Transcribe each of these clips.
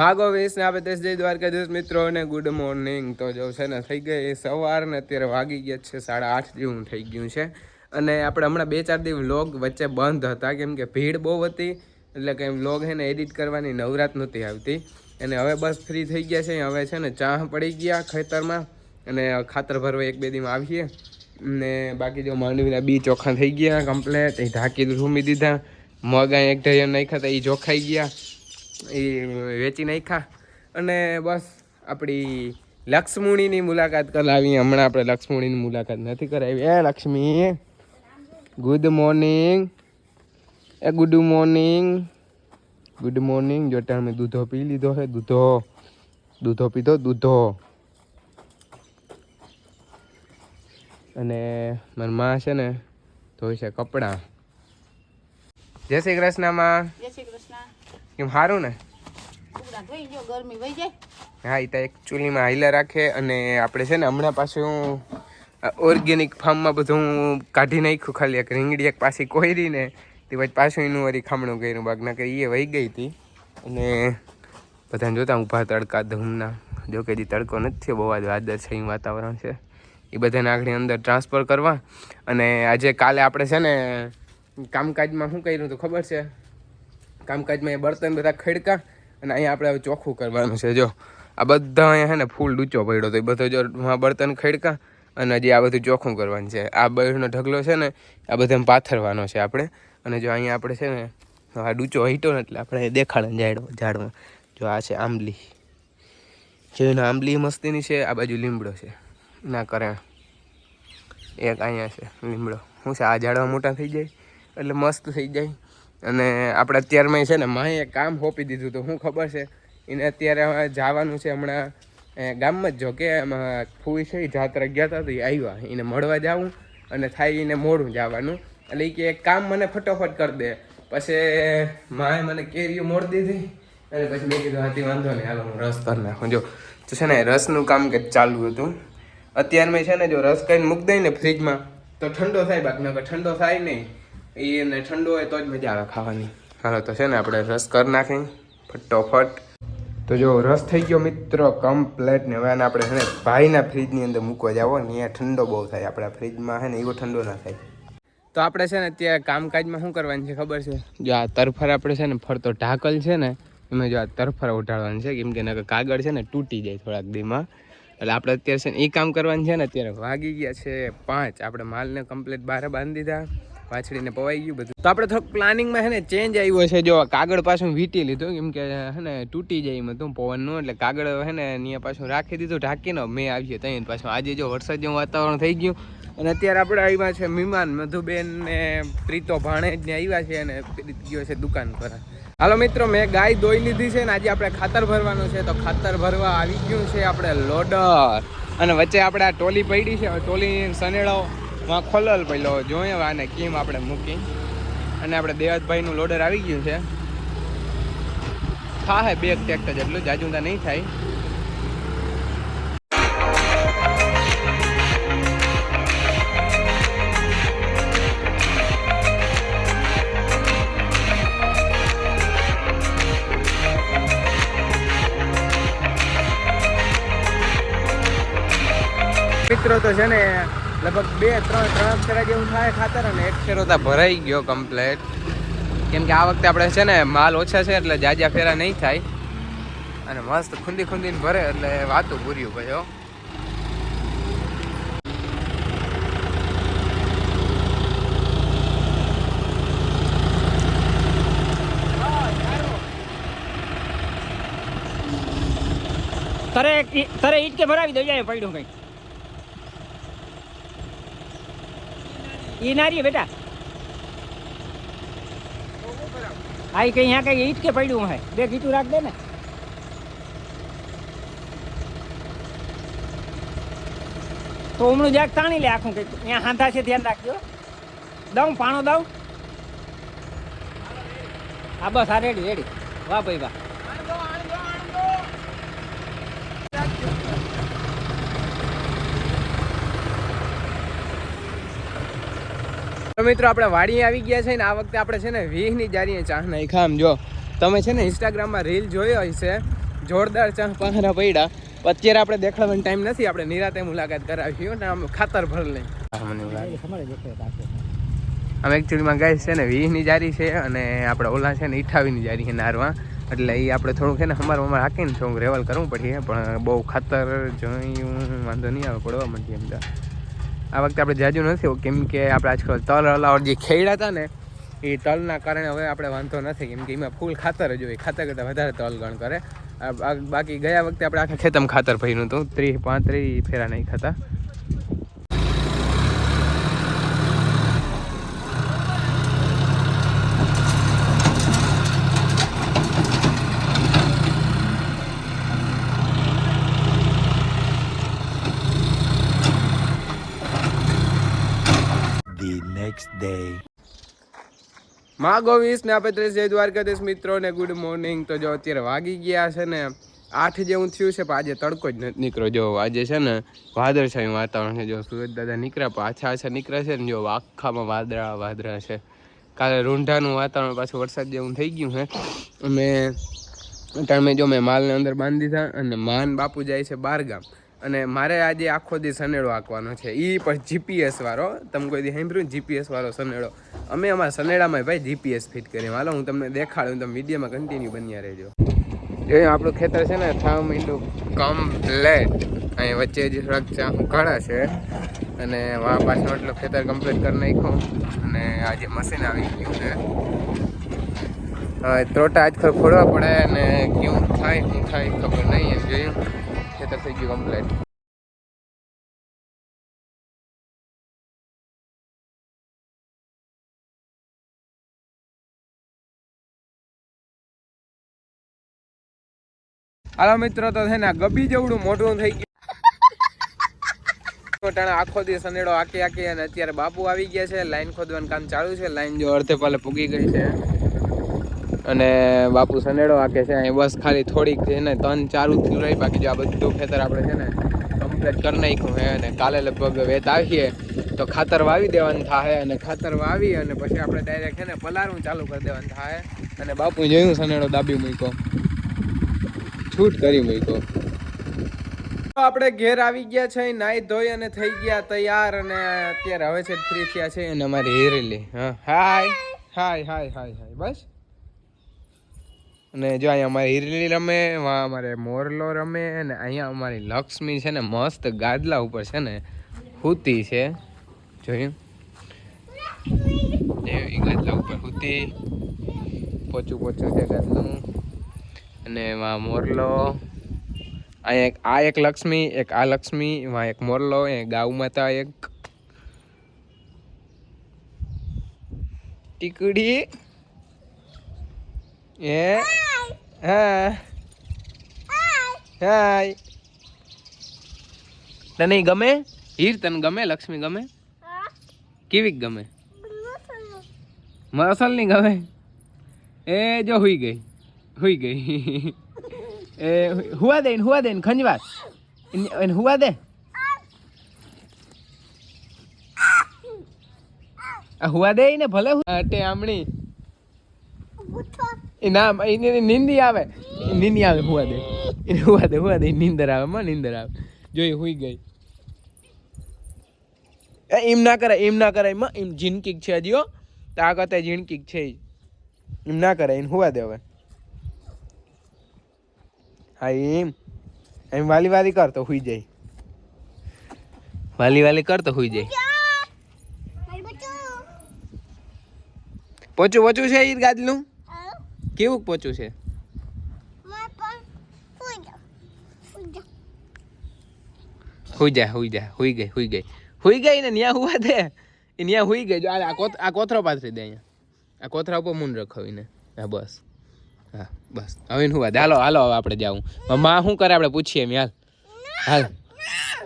ભાગો વીસ ને આપણે જય દ્વારકાધીશ મિત્રો ને ગુડ મોર્નિંગ. તો જો છે ને થઈ ગઈ સવાર ને અત્યારે વાગી ગયા છે 8:30 જેવું થઈ ગયું છે. અને આપણે હમણાં 2-4 દિવસ વ્લોગ વચ્ચે બંધ હતા કેમ કે ભીડ બહુ હતી, એટલે કે વ્લોગ છે ને એડિટ કરવાની નવરાત નહોતી આવતી. અને હવે બસ ફ્રી થઈ ગયા છે. હવે છે ને ચા પડી ગયા ખેતરમાં અને ખાતર ભરવા 1-2 દીમાં આવીએ. ને બાકી જો માંડવીના બી ચોખ્ખા થઈ ગયા કમ્પ્લેટ, એ ઢાંકી રૂમી દીધા. મગ એક ઢયર નાખ્યા હતા, એ ચોખાઈ ગયા, એ વેચી નાખ્યા. અને બસ આપણી લક્ષ્મણીની મુલાકાત કરાવી. હમણાં આપણે લક્ષ્મણીની મુલાકાત નથી કરાવી. એ લક્ષ્મી ગુડ મોર્નિંગ. એ ગુડ મોર્નિંગ, ગુડ મોર્નિંગ. જો ટાઈમે દૂધો પી લીધો છે, દૂધો પીધો દૂધો. અને મારી માં છે ને ધોઈ છે કપડાં. જય શ્રી કૃષ્ણ માં. જય શ્રી કૃષ્ણ. કેમ સારું ને? ધોઈ જો ગરમી વહી જાય. હા, એ તો એક ચૂલીમાં હાઈલા રાખે. અને આપણે છે ને હમણાં પાછું ઓર્ગેનિક ફાર્મમાં બધું કાઢી નાખ્યું. ખાલી એક રીંગડી એક પાછી કોયરી ને તે પછી પાછું એનું વળી ખામણું કર્યું. બાગના કે એ વહી ગઈ હતી. અને બધાને જોતા ઊભા તડકા ધૂમના. જો કે હજી તડકો નથી થયો, બહુ જ વાદળ છે, વાતાવરણ છે. એ બધાને આગળ અંદર ટ્રાન્સફર કરવા. અને આજે કાલે આપણે છે ને કામકાજમાં શું કર્યું તો ખબર છે? કામકાજમાં એ બર્તન બધા ખડકા અને અહીંયા આપણે હવે ચોખ્ખું કરવાનું છે. જો આ બધા અહીંયા છે ને ફૂલ ડૂચો પડ્યો તો એ બધો જો બર્તન ખડકા અને હજી આ બધું ચોખ્ખું કરવાનું છે. આ બળનો ઢગલો છે ને આ બધા પાથરવાનો છે આપણે. અને જો અહીંયા આપણે છે ને આ ડૂચો હીટો ને એટલે આપણે દેખાડે ઝાડમાં. જો આ છે આંબલી, જેનો આંબલી મસ્તીની છે. આ બાજુ લીમડો છે ના કરે, એક અહીંયા છે લીમડો. શું છે આ ઝાડવા મોટા થઈ જાય એટલે મસ્ત થઈ જાય. અને આપણે અત્યારમાં છે ને માએ એક કામ સોંપી દીધું તો શું ખબર છે એને? અત્યારે હવે જવાનું છે હમણાં ગામમાં જ. જો કે એમાં ફૂઈ છે એ જાત્રા ગયા હતા તો એ આવ્યા, એને મળવા જવું અને થાય એને મોડું જવાનું. એટલે એ કે એક કામ મને ફટોફટ કરી દે. પછી માએ મને કેરીઓ મોડી દીધી અને પછી મેં કીધું હાથી વાંધો નહીં, હાલો હું રસ કરી નાખું. જો તો છે ને રસનું કામ કે ચાલુ હતું. અત્યારમાં છે ને જો રસ કરીને મૂકી દઈ ને ફ્રીજમાં તો ઠંડો થાય, બાકી નકર ઠંડો થાય નહીં. એને ઠંડો હોય તો જ મજા આવે ખાવાની. હાલો તો છે ને આપણે રસ કરી નાખી ફટોફટ. તો જો રસ થઈ ગયો મિત્રો કમ્પ્લેટ. ને હવે આપણે છે ને ભાઈના ફ્રીજની અંદર મૂકવા જાવ ને, અહીંયા ઠંડો બહુ થાય. આપણા ફ્રીજમાં છે ને એવો ઠંડો ના થાય. તો આપણે છે ને અત્યારે કામકાજમાં શું કરવાનું છે ખબર છે? જો આ તરફર આપણે છે ને ફરતો ઢાકલ છે ને એમાં જો આ તરફર ઉઠાડવાનું છે, કેમ કે નકર કાગળ છે ને તૂટી જાય થોડાક દીમાં. એટલે આપણે અત્યારે છે ને એ કામ કરવાનું છે ને. અત્યારે વાગી ગયા છે 5. આપણે માલને કમ્પ્લીટ બહાર બાંધી દીધા, વાછડીને પવાઈ ગયું બધું. તો આપણે થોડુંક પ્લાનિંગમાં છે ને ચેન્જ આવ્યો છે. જો કાગળ પાછું વીંટી લીધું કેમ કે છે ને તૂટી જાય એમાં તું પવનનું. એટલે કાગળ છે ને અહીંયા પાછું રાખી દીધું ઢાંકીને. મેં આવીએ ત્યાં પાછું આજે જો વરસાદ જેવું વાતાવરણ થઈ ગયું. અને અત્યારે આપણે આવ્યા છે મહેમાન મધુબેન ને પ્રીતો ભાણેજ ને આવ્યા છે અને ગયો છે દુકાન પર. હાલો મિત્રો, મેં ગાય દોઈ લીધી છે ને આજે આપણે ખાતર ભરવાનું છે. તો ખાતર ભરવા આવી ગયું છે આપણે લોડર. અને વચ્ચે આપણે આ ટોલી પડી છે, ટોલી સનેડો માં ખોલલ પહેલો જોઈએ આને કેમ આપણે મૂકી. અને આપણે દેવતભાઈનું લોડર આવી ગયું છે. થાય 2 ટ્રેક્ટર જેટલું, જાજુંદા નહીં થાય. મિત્રો તો છે ને લગભગ 2-3 ફેરા જેવું થાય ખાતર. અને 1 ફેરો તો ભરાઈ ગયો કમ્પ્લેટ. કેમ કે આ વખતે આપણે છે ને માલ ઓછા છે એટલે જાજા ફેરા નહીં થાય. અને મસ્ત ખૂંદીને ભરે એટલે વાતું પૂર્યું ભાઈ. તારે ઈટ કે ભરાવી દો જાય પડ્યું કઈ. ઈ નારી બેટા આઈ કઈ यहाँ કઈ ઈટ કે પડ્યું હે 2 ગીટું રાખ દે ને. તો હમણું જાક તાણી લે આખું કઈ. અહીંયા હાંધા છે ધ્યાન રાખજો. દઉં પાણો દઉં. હા બસ આ રેડી. વાહ ભાઈ વાહ. મિત્રો આપણે વાડી આવી ગયા છે ને આ વખતે આપણે છે ને 20 ની જારીએ ચાહ નાખ્યા. આમ જો તમે છે ને ઇન્સ્ટાગ્રામમાં રીલ જોયો હશે જોરદાર ચા પાંખરા પડ્યા. અત્યારે આપણે દેખાડવાનો ટાઈમ નથી, આપણે નિરાતે મુલાકાત કરાવી ને આમ ખાતર ભર લઈ. મને એવું લાગે આમ એકચ્યુઅલીમાં ગાય છે ને 20ની જારી છે અને આપણે ઓલા છે ને 28ની જારી છે નારવા, એટલે એ આપણે થોડુંક છે ને અમારે હાકીને થોડુંક રેવલ કરવું પડે, પણ બહુ ખાતર જોયું વાંધો નહીં આવે, પડવા માંડીએ એમ. આ વખતે આપણે જાજુ નથી, કેમ કે આપણે આજકાલ તલ અલાવડ જે ખેડ્યા હતા ને એ તલના કારણે હવે આપણે વાંધો નથી, કેમ કે એમાં ફૂલ ખાતર જ હોય, ખાતર કરતાં વધારે તલ ગણ કરે. બાકી ગયા વખતે આપણે આખા ખેતરમાં ખાતર ભર્યું હતું, 30-35 ફેરા નહીં ખાતા. માં ગોવીસ ને આપણે જય દ્વારકાધીશ મિત્રો ને ગુડ મોર્નિંગ. તો જો અત્યારે વાગી ગયા છે ને 8 જેવું થયું છે, પણ આજે તડકો જ નથી નીકળ્યો. જો આજે છે ને વાદળછાયું વાતાવરણ છે, જો સુરજ દાદા નીકળ્યા પણ આછા નીકળે છે ને, જો આખામાં વાદળા છે. કાલે રૂંઢાનું વાતાવરણ પાછું વરસાદ જેવું થઈ ગયું છે. અને ટાઈમે જો મેં માલને અંદર બાંધી દીધા અને માન બાપુ જાય છે 12 ગામ, અને મારે આજે આખો દી સનેડો આંકવાનો છે, એ પણ જીપીએસ વાળો. તમે કોઈ દી સાંભળ્યું જીપીએસ વાળો સનેડો? અમે અમારા સનેડામાં ભાઈ જીપીએસ ફિટ કરીએ. હાલો હું તમને દેખાડું, તમે વિડીયોમાં કન્ટિન્યુ બન્યા રહેજો. જોઈએ આપણું ખેતર છે ને 3 મિનિટ કમ્પ્લેટ, અહીં વચ્ચે જ થોડાક ચાહું ઘણા છે અને વાં પાછળ એટલું ખેતર કમ્પ્લીટ કરી નાખ્યું. અને આજે મશીન આવી ગયું છે, હવે ત્રોટા આજકાલ ફોડવા પડે અને કેવું થાય શું થાય ખબર નહીં. એમ જોયું ખેતર થઈ ગયું કમ્પ્લીટ. હાલો મિત્રો, તો છે ને ગબી જેવડું મોટું થઈ ગયું. આખો દિવસ સનેડો આકી અને અત્યારે બાપુ આવી ગયા છે, લાઈન ખોદવાનું કામ ચાલુ છે. લાઈન જો અડધે પાલે પૂગી ગઈ છે અને બાપુ સનેડો આકે છે. અહીં બસ ખાલી થોડીક છે ને 3-4 થયું રહી, બાકી જો આ બધું ખેતર આપણે છે ને કમ્પ્લીટ કરી નાખ્યું છે. અને કાલે લગભગ વેત આવીએ તો ખાતર વાવી દેવાનું થાય, અને ખાતર વાવી અને પછી આપણે ડાયરેક્ટ છે ને પલારવું ચાલુ કરી દેવાનું થાય. અને બાપુ જોયું સનેડો દાબી મૂક્યો, છૂટ કરી મૂક્યો. આપણે ઘેર આવી ગયા છે, નાઈ ધોઈ અને થઈ ગયા તૈયાર, અને અત્યારે હવે છે ફ્રી થયા છે. અને અમારી હિરેલી હાય હાય હાય હાય હાય બસ. અને જો અહીંયા અમારી હિરેલી રમે, વાં અમારે મોરલો રમે, અને અહીંયા અમારી લક્ષ્મી છે ને મસ્ત ગાદલા ઉપર છે ને સૂતી છે. જોયું ગાદલા ઉપર સૂતી, પોચું છે ગાદલું. અને વાં મોરલો, અહીંયા એક લક્ષ્મી, એક આ લક્ષ્મી, વાં એક મોરલો, એ ગાઉ માતા એક ટીકડી. એ હા હાય, તને ગમે હીર? તને ગમે લક્ષ્મી? ગમે કેવી ગમે? મસલ ની ગમે? એ જો હુઈ ગઈ એ હુવા દે ને ખંજવાસ એને હુવા દે. હુવા દે ને ભલે અટે આમણી ના નીંદી આવે હુવા દે એને, હુવા દે નીંદર આવે નીંદર આવે. જોઈ હુઈ ગઈ. એમ ના કરાય માં, એમ ઝીણકીક છે હજી હો, તાકાત ઝીણકીક છે, એમ ના કરાય એને હુવા દે હવે. હા એમ વાલી કર તો હુઈ જાય, વાલી કર તો હુઈ જાય. પોચું છે ઈ ગાદલું? કેવું પોચું છે? હુઈ ગઈ ને ન્યા હુવા દે, ન્યા હુઈ ગઈ. જો આ કોથરો પાથરી દે, અહીંયા આ કોથરા ઉપર મૂન રખાવીને. હા બસ, હા બસ હવે એને હુવા દે. હાલો હવે આપણે જાવું. માં શું કરે આપણે પૂછીએ એમ. હાલ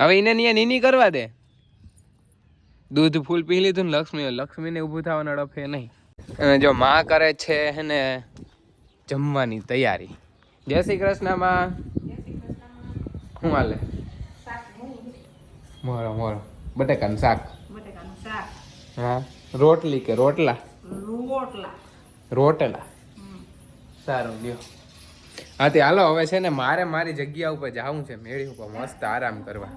હવે એને ન્યા નીની કરવા દે. દૂધ ફૂલ પી લીધું ને લક્ષ્મીને ઊભું થવાનો ડફે નહીં. અને જો માં કરે છે હે ને જમવાની તૈયારી. જય શ્રી કૃષ્ણ માં. શું હાલે? મોરો બટેકાનું શાક. હા રોટલી કે રોટલા? રોટલા. સારું લ્યો. હા તે હાલો હવે છે ને મારે મારી જગ્યા ઉપર જવું છે મેળી ઉપર મસ્ત આરામ કરવા.